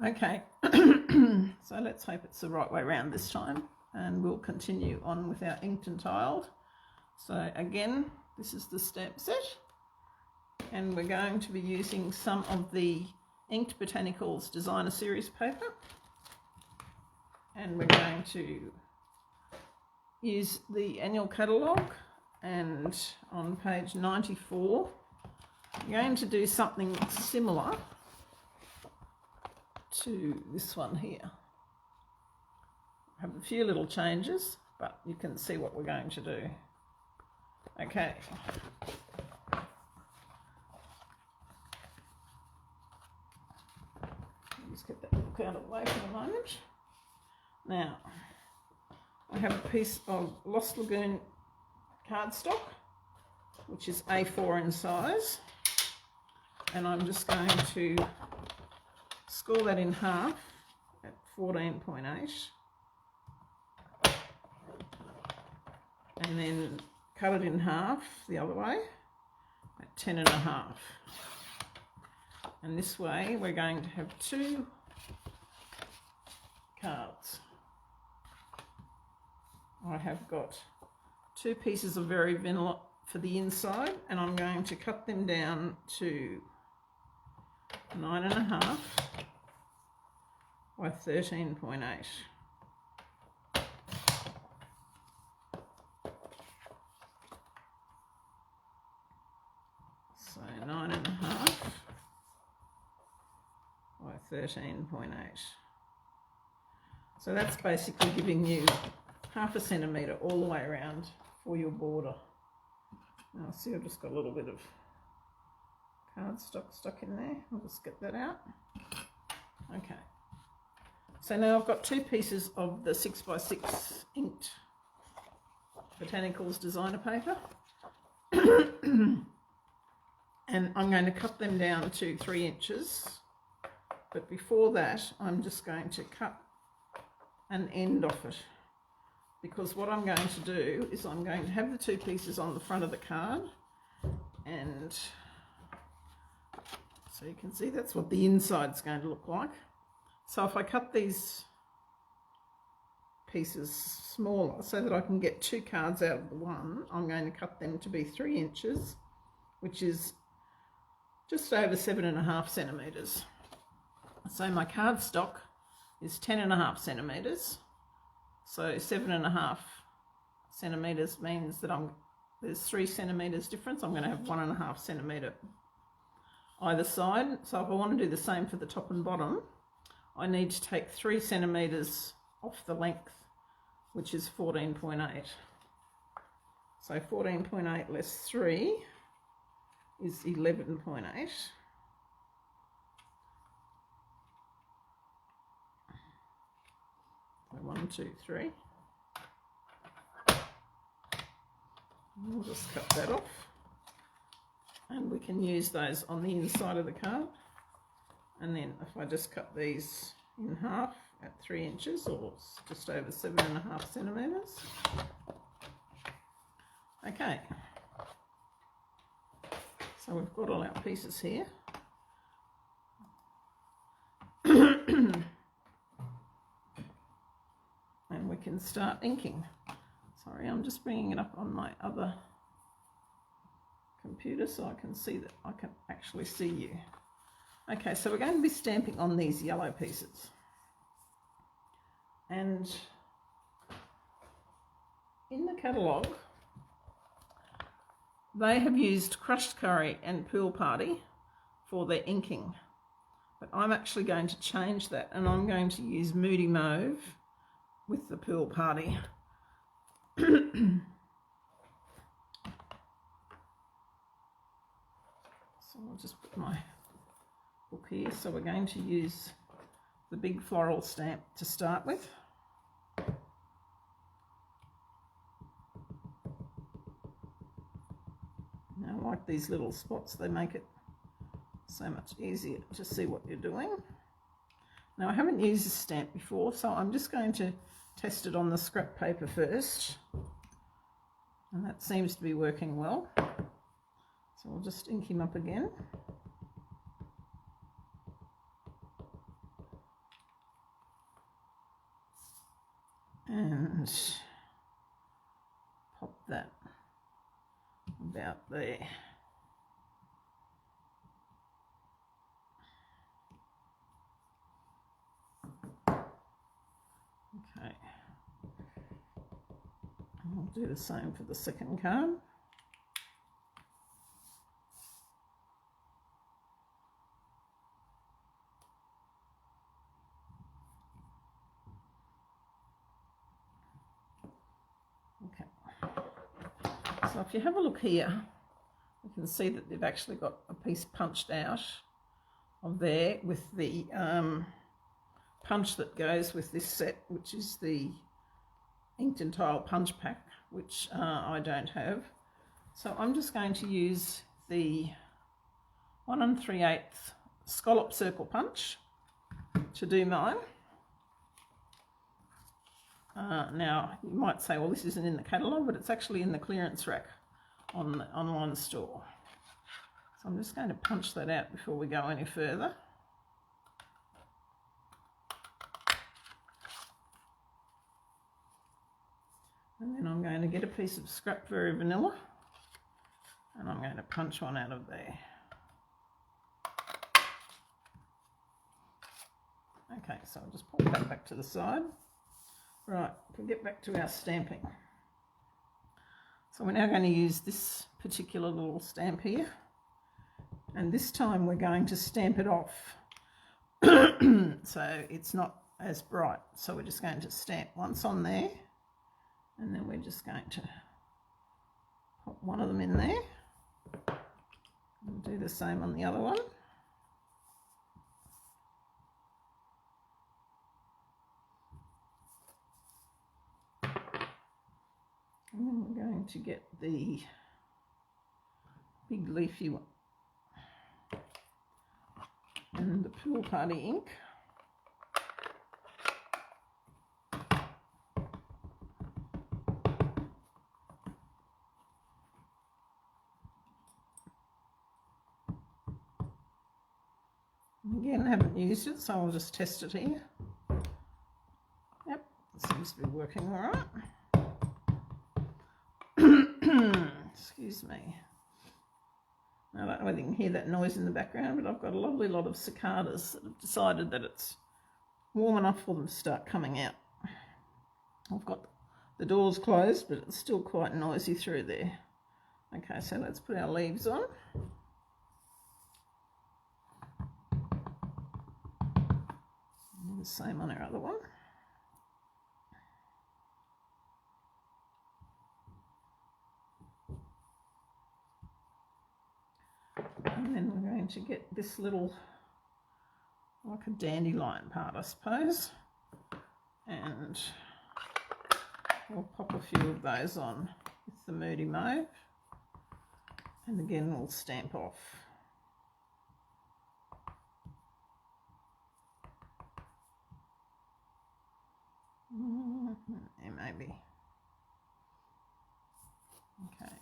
Okay, so let's hope it's the right way around this time, and we'll continue on with our inked and tiled. So again, this is the stamp set, and we're going to be using some of the Inked Botanicals Designer Series paper, and we're going to use the Annual Catalogue, and on page 94 I'm going to do something similar to this one here. I have a few little changes, but you can see what we're going to do. Okay. Just get that book out of the way for the moment. Now, I have a piece of Lost Lagoon cardstock, which is A4 in size, and I'm just going to score that in half at 14.8, and then cut it in half the other way at 10.5. And this way we're going to have 2 cards. I have got 2 pieces of Very Vanilla for the inside, and I'm going to cut them down to 9.5 by 13.8. So 9.5 by 13.8. So that's basically giving you half a centimetre all the way around for your border. Now see, I've just got a little bit of cardstock stuck in there. I'll just get that out. Okay. So now I've got 2 pieces of the 6x6 inked Botanicals designer paper. And I'm going to cut them down to 3 inches. But before that, I'm just going to cut an end off it, because what I'm going to do is I'm going to have the 2 pieces on the front of the card, and so you can see that's what the inside's going to look like. So if I cut these pieces smaller so that I can get 2 cards out of the one, I'm going to cut them to be 3 inches, which is just over 7.5 centimetres. So my cardstock is 10.5 centimetres. So 7.5 centimetres means that there's 3 centimetres difference. I'm going to have 1.5 centimetre either side. So if I want to do the same for the top and bottom, I need to take 3 centimetres off the length, which is 14.8. So 14.8 less 3 is 11.8. So 1, 2, 3. We'll just cut that off, and we can use those on the inside of the card. And then if I just cut these in half at 3 inches, or just over 7.5 centimetres. Okay, so we've got all our pieces here. And we can start inking. Sorry, I'm just bringing it up on my other computer so I can see that I can actually see you. Okay, so we're going to be stamping on these yellow pieces. And in the catalogue, they have used crushed curry and pool party for their inking. But I'm actually going to change that, and I'm going to use Moody Mauve with the pool party. So I'll just put my book here. So we're going to use the big floral stamp to start with. Now, I like these little spots, they make it so much easier to see what you're doing. Now, I haven't used this stamp before, so I'm just going to test it on the scrap paper first, and that seems to be working well. So I'll just ink him up again. and pop that about there. Okay, and I'll do the same for the second card. So if you have a look here, you can see that they've actually got a piece punched out of there with the punch that goes with this set, which is the inked and tile punch pack, which I don't have. So I'm just going to use the 1 3/8 scallop circle punch to do mine. Now, you might say, well, this isn't in the catalogue, but it's actually in the clearance rack on the online store. So I'm just going to punch that out before we go any further. And then I'm going to get a piece of scrap very vanilla, and I'm going to punch one out of there. Okay, so I'll just pop that back to the side. Right, we'll get back to our stamping. So we're now going to use this particular little stamp here, and this time we're going to stamp it off so it's not as bright. So we're just going to stamp once on there, and then we're just going to pop one of them in there and do the same on the other one. And then we're going to get the big leafy one and the pool party ink. Again, I haven't used it, so I'll just test it here. Yep, it seems to be working all right. Excuse me. I don't know whether you can hear that noise in the background, but I've got a lovely lot of cicadas that have decided that it's warm enough for them to start coming out. I've got the doors closed, but it's still quite noisy through there. Okay, so let's put our leaves on. And the same on our other one. And then we're going to get this little, like a dandelion part, I suppose, and we'll pop a few of those on with the Moody Mauve, and again we'll stamp off. Yeah, maybe. Okay.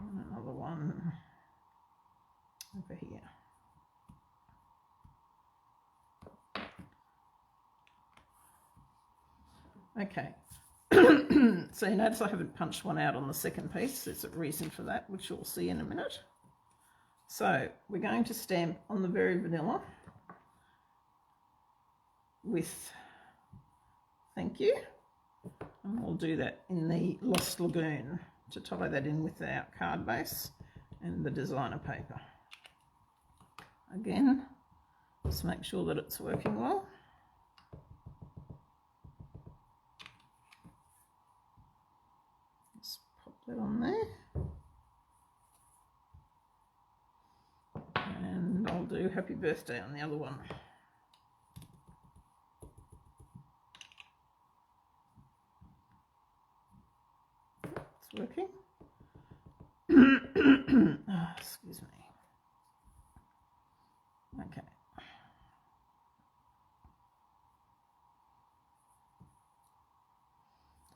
And another one over here. Okay. So you notice I haven't punched one out on the second piece. There's a reason for that, which you'll see in a minute. So we're going to stamp on the very vanilla with thank you, and we'll do that in the Lost Lagoon to tie that in with our card base and the designer paper. Again, just make sure that it's working well. Just pop that on there. And I'll do happy birthday on the other one. It's working. Oh, excuse me. Okay.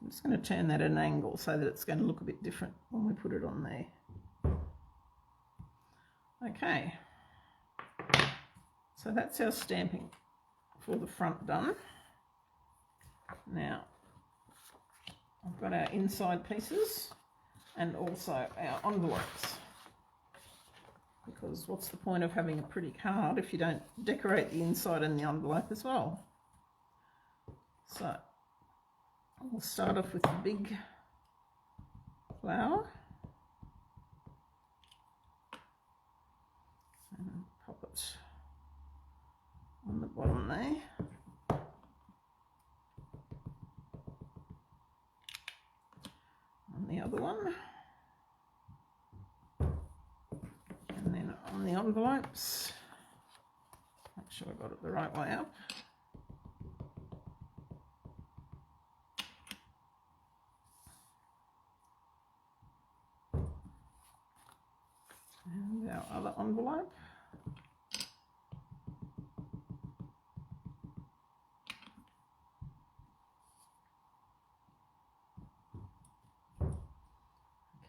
I'm just going to turn that at an angle so that it's going to look a bit different when we put it on there. Okay. So that's our stamping for the front done. Now I've got our inside pieces and also our envelopes, because what's the point of having a pretty card if you don't decorate the inside and the envelope as well? So we'll start off with the big flower and pop it on the bottom there. On the other one. And then on the envelopes, make sure I got it the right way up. And our other envelope.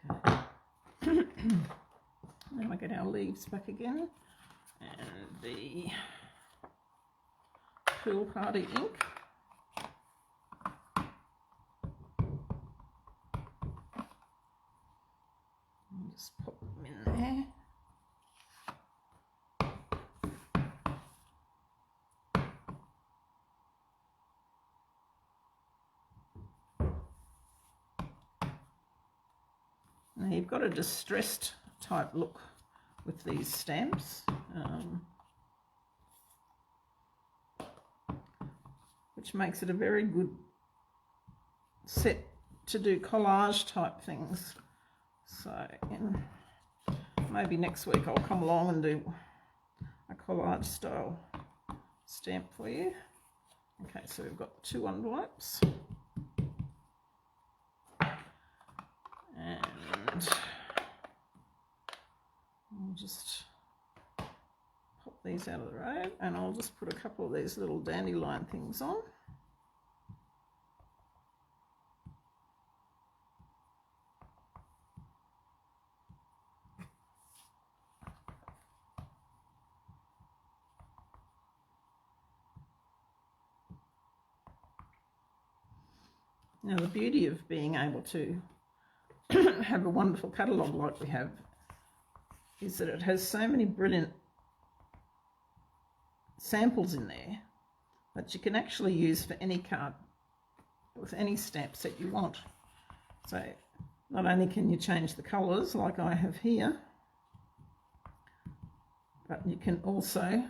Okay. Then we get our leaves back again, and the Pool Party ink. And just pop them in there. Now you've got a distressed type look with these stamps, which makes it a very good set to do collage type things. So maybe next week I'll come along and do a collage style stamp for you. Okay, so we've got 2 envelopes. And I'll just pop these out of the road, and I'll just put a couple of these little dandelion things on. Now the beauty of being able to have a wonderful catalogue like we have is that it has so many brilliant samples in there that you can actually use for any card with any stamp set you want. So not only can you change the colours like I have here, but you can also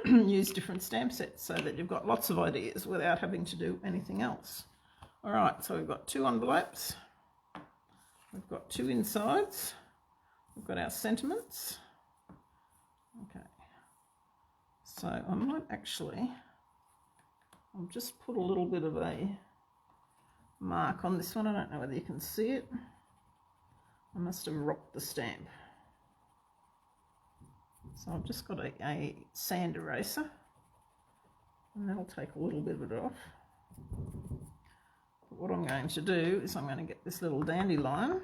use different stamp sets so that you've got lots of ideas without having to do anything else. All right, so we've got 2 envelopes, we've got 2 insides, we've got our sentiments. Okay, so I might actually, I'll just put a little bit of a mark on this one. I don't know whether you can see it. I must have rocked the stamp. So I've just got a sand eraser, and that'll take a little bit of it off. But what I'm going to do is I'm going to get this little dandelion,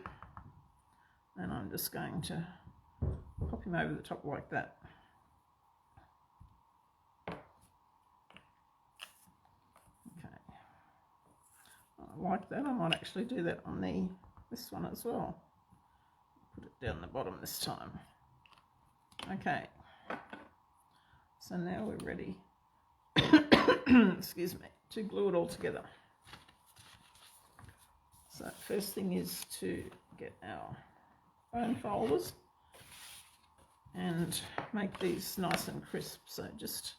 and I'm just going to pop him over the top like that. Okay, I like that. I might actually do that on this one as well. Put it down the bottom this time. Okay, so now we're ready, excuse me, to glue it all together. So first thing is to get our bone folders and make these nice and crisp. So just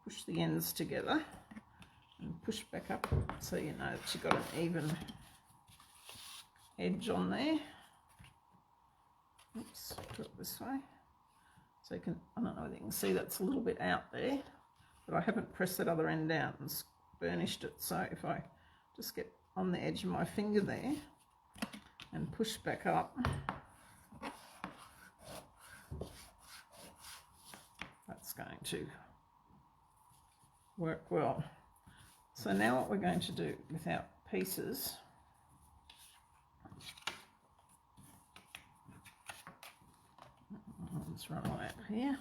push the ends together and push back up so you know that you've got an even edge on there. Oops, put it this way. So you can, I don't know whether you can see that's a little bit out there, but I haven't pressed that other end down and burnished it. So if I just get on the edge of my finger there and push back up, that's going to work well. So now what we're going to do with our pieces, let's run away up here.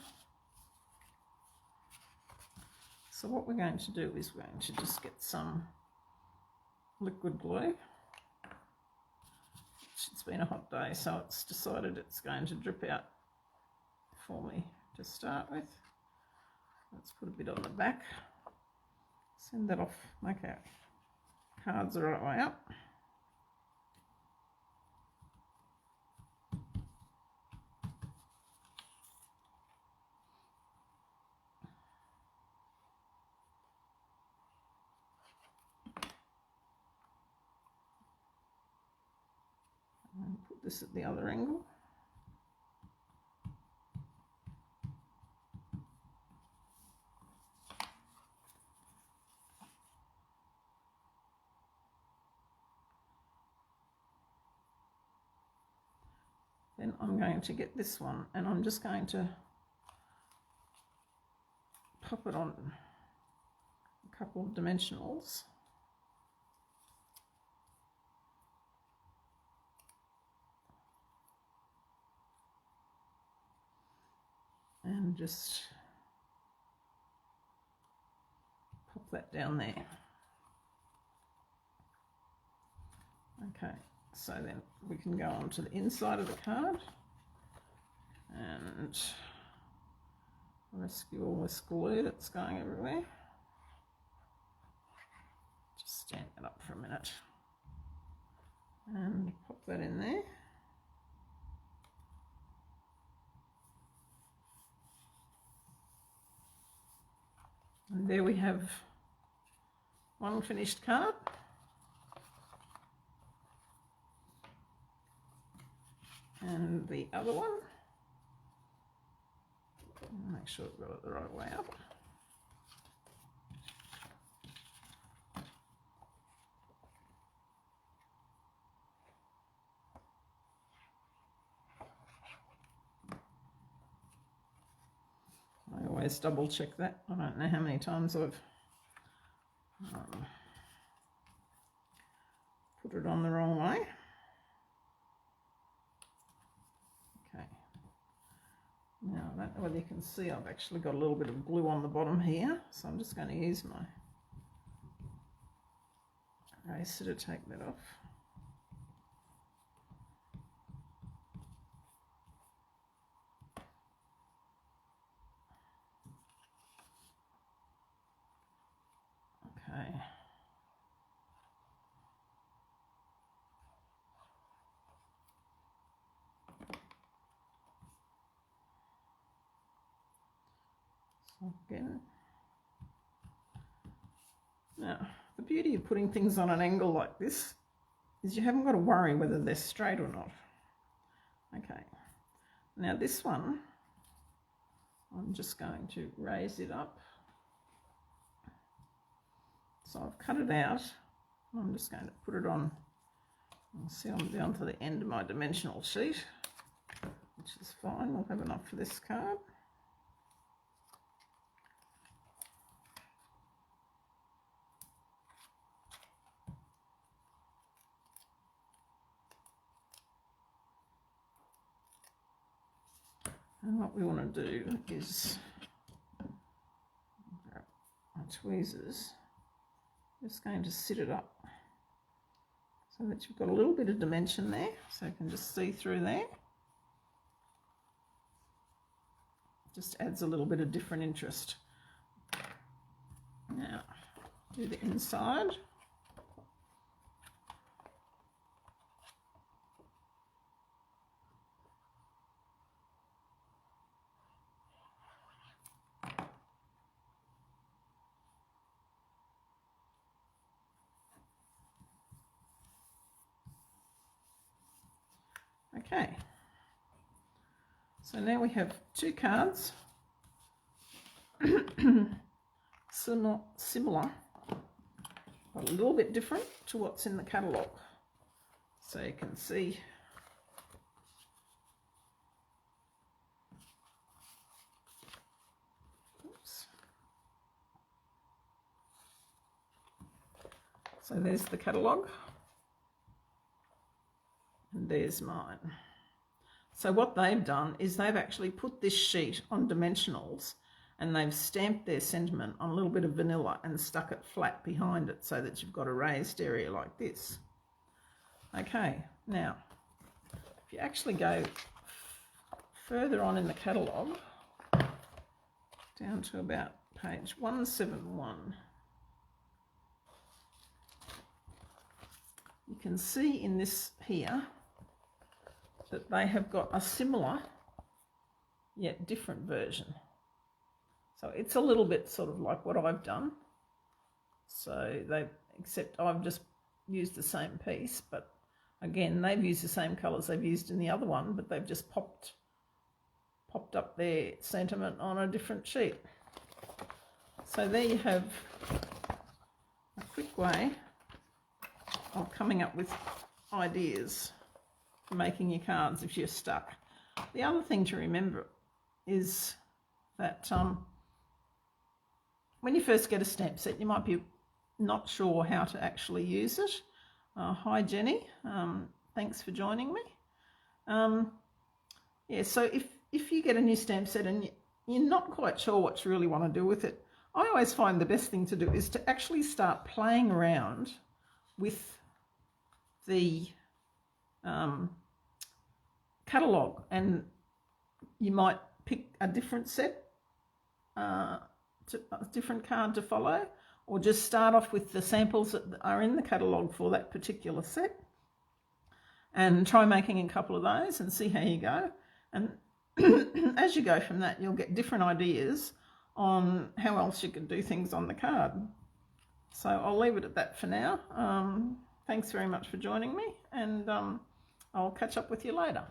So what we're going to do is we're going to just get some liquid glue. It's been a hot day, so it's decided it's going to drip out for me to start with. Let's put a bit on the back. Send that off, make our cards the right way up. And put this at the other angle. Then I'm going to get this one and I'm just going to pop it on a couple of dimensionals. And just pop that down there. Okay, so then we can go on to the inside of the card and rescue all this glue that's going everywhere. Just stand it up for a minute and pop that in there. And there we have one finished card. And the other one. Make sure we've got it the right way up. I always double check that. I don't know how many times I've put it on the wrong way. Okay. Now, I don't know whether you can see, I've actually got a little bit of glue on the bottom here, so I'm just going to use my eraser to take that off. Okay. So again. Now, the beauty of putting things on an angle like this is you haven't got to worry whether they're straight or not. Okay. Now this one, I'm just going to raise it up. So I've cut it out. I'm just going to put it on. You can see I'm down to the end of my dimensional sheet, which is fine. We'll have enough for this card. And what we want to do is grab my tweezers. Just going to sit it up so that you've got a little bit of dimension there, so you can just see through there. Just adds a little bit of different interest. Now, do the inside. Okay, so now we have two cards, similar, but a little bit different to what's in the catalogue. So you can see oops. So there's the catalogue. And there's mine. So what they've done is they've actually put this sheet on dimensionals and they've stamped their sentiment on a little bit of vanilla and stuck it flat behind it so that you've got a raised area like this. Okay, now if you actually go further on in the catalogue, down to about page 171, you can see in this here that they have got a similar yet different version. So it's a little bit sort of like what I've done. So except I've just used the same piece, but again, they've used the same colours they've used in the other one, but they've just popped up their sentiment on a different sheet. So there you have a quick way of coming up with ideas for making your cards if you're stuck. The other thing to remember is that when you first get a stamp set, you might be not sure how to actually use it. Hi Jenny, thanks for joining me. Yeah, so if you get a new stamp set and you're not quite sure what you really want to do with it, I always find the best thing to do is to actually start playing around with the catalogue, and you might pick a different set, a different card to follow, or just start off with the samples that are in the catalogue for that particular set and try making a couple of those and see how you go. And as you go from that, you'll get different ideas on how else you can do things on the card. So I'll leave it at that for now. Thanks very much for joining me, and I'll catch up with you later.